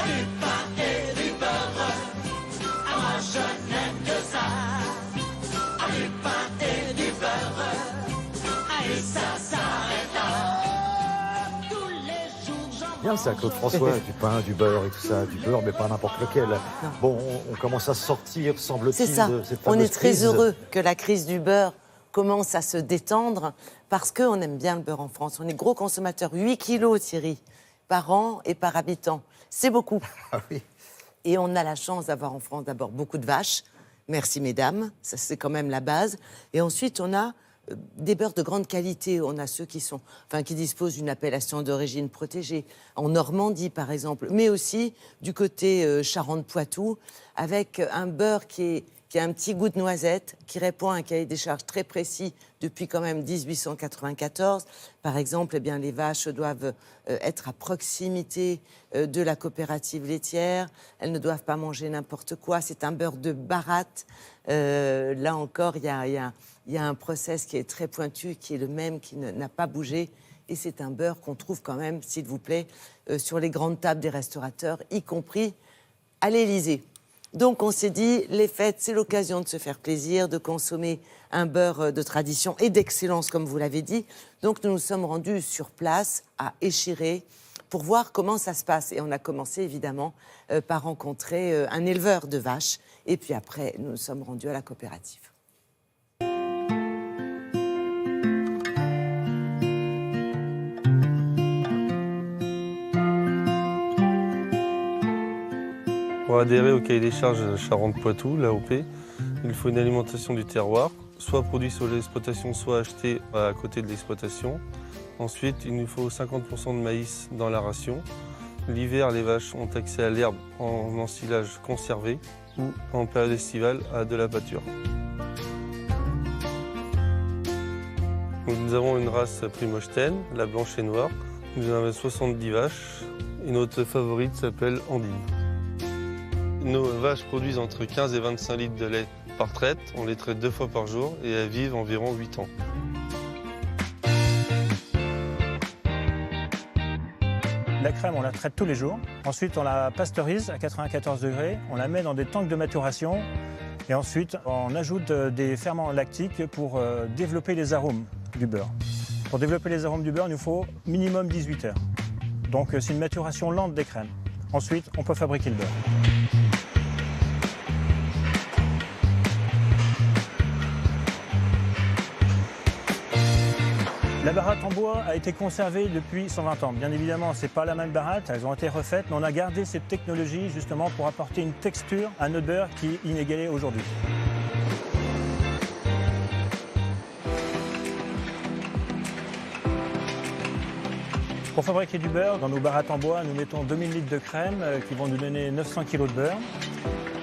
Du pain et du beurre, ah moi je n'aime que ça. Ah, du pain et du beurre, ah et ça s'arrête là. Tous les jours j'en Bien ça, Claude François, du pain, du beurre et tout ça, du beurre, mais pas n'importe lequel. Bon, on commence à sortir, semble-t-il, C'est ça. de cette On fameuse est très crise. heureux que la crise du beurre commence à se détendre parce qu'on aime bien le beurre en France. On est gros consommateurs. 8 kilos, Thierry, par an et par habitant. C'est beaucoup. Ah oui. Et on a la chance d'avoir en France d'abord beaucoup de vaches. Merci mesdames, ça c'est quand même la base. Et ensuite on a des beurres de grande qualité. On a ceux qui disposent d'une appellation d'origine protégée. En Normandie par exemple, mais aussi du côté Charente-Poitou, avec un beurre qui a un petit goût de noisette, qui répond à un cahier des charges très précis depuis quand même 1894. Par exemple, eh bien, les vaches doivent être à proximité de la coopérative laitière. Elles ne doivent pas manger n'importe quoi. C'est un beurre de baratte. Là encore, il y a un process qui est très pointu, qui est le même, qui n'a pas bougé. Et c'est un beurre qu'on trouve quand même, s'il vous plaît, sur les grandes tables des restaurateurs, y compris à l'Élysée. Donc on s'est dit, les fêtes, c'est l'occasion de se faire plaisir, de consommer un beurre de tradition et d'excellence, comme vous l'avez dit. Donc nous nous sommes rendus sur place à Échiré pour voir comment ça se passe. Et on a commencé évidemment par rencontrer un éleveur de vaches. Et puis après, nous nous sommes rendus à la coopérative. Pour adhérer au cahier des charges Charente-Poitou, l'AOP, il faut une alimentation du terroir, soit produit sur l'exploitation, soit acheté à côté de l'exploitation. Ensuite, il nous faut 50% de maïs dans la ration. L'hiver, les vaches ont accès à l'herbe en ensilage conservé ou en période estivale à de la pâture. Nous avons une race Primochten, la blanche et noire. Nous avons 70 vaches et notre favorite s'appelle Andine. Nos vaches produisent entre 15 et 25 litres de lait par traite. On les traite 2 fois par jour et elles vivent environ 8 ans. La crème, on la traite tous les jours. Ensuite, on la pasteurise à 94 degrés. On la met dans des tanks de maturation. Et ensuite, on ajoute des ferments lactiques pour développer les arômes du beurre. Pour développer les arômes du beurre, il nous faut minimum 18 heures. Donc, c'est une maturation lente des crèmes. Ensuite, on peut fabriquer le beurre. La baratte en bois a été conservée depuis 120 ans. Bien évidemment, ce n'est pas la même baratte, elles ont été refaites, mais on a gardé cette technologie justement pour apporter une texture à notre beurre qui est inégalée aujourd'hui. Pour fabriquer du beurre, dans nos barattes en bois, nous mettons 2000 litres de crème qui vont nous donner 900 kg de beurre.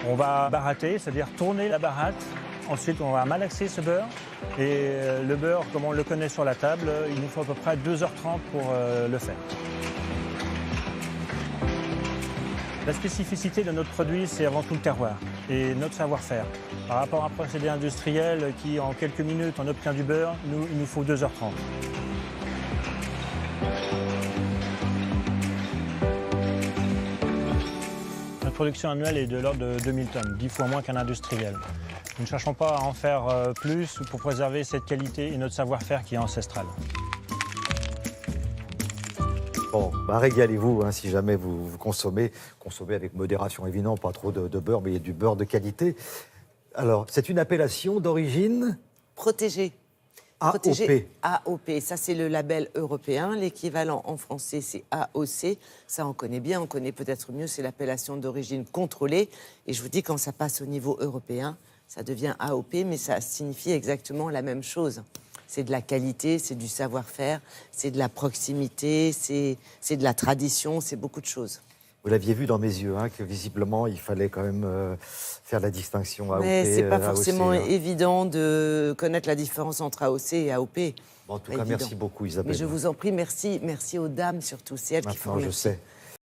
On va baratter, c'est-à-dire tourner la baratte. Ensuite, on va malaxer ce beurre. Et le beurre, comme on le connaît sur la table, il nous faut à peu près 2h30 pour le faire. La spécificité de notre produit, c'est avant tout le terroir et notre savoir-faire. Par rapport à un procédé industriel qui, en quelques minutes, on obtient du beurre, il nous faut 2h30. Notre production annuelle est de l'ordre de 2000 tonnes, 10 fois moins qu'un industriel. Nous ne cherchons pas à en faire plus pour préserver cette qualité et notre savoir-faire qui est ancestral. Bon, bah régalez-vous si jamais vous consommez. Consommez avec modération, évidemment, pas trop de beurre, mais il y a du beurre de qualité. Alors, c'est une appellation d'origine Protégée. AOP. AOP, ça c'est le label européen. L'équivalent en français, c'est AOC. Ça, on connaît bien, on connaît peut-être mieux, c'est l'appellation d'origine contrôlée. Et je vous dis, quand ça passe au niveau européen, ça devient AOP, mais ça signifie exactement la même chose. C'est de la qualité, c'est du savoir-faire, c'est de la proximité, c'est de la tradition, c'est beaucoup de choses. Vous l'aviez vu dans mes yeux, que visiblement, il fallait quand même faire la distinction AOP. Mais c'est pas forcément AOC, évident de connaître la différence entre AOC et AOP. Bon, en tout cas, merci beaucoup, Isabelle. Mais je vous en prie, merci aux dames surtout, c'est elles qui font Maintenant, je sais.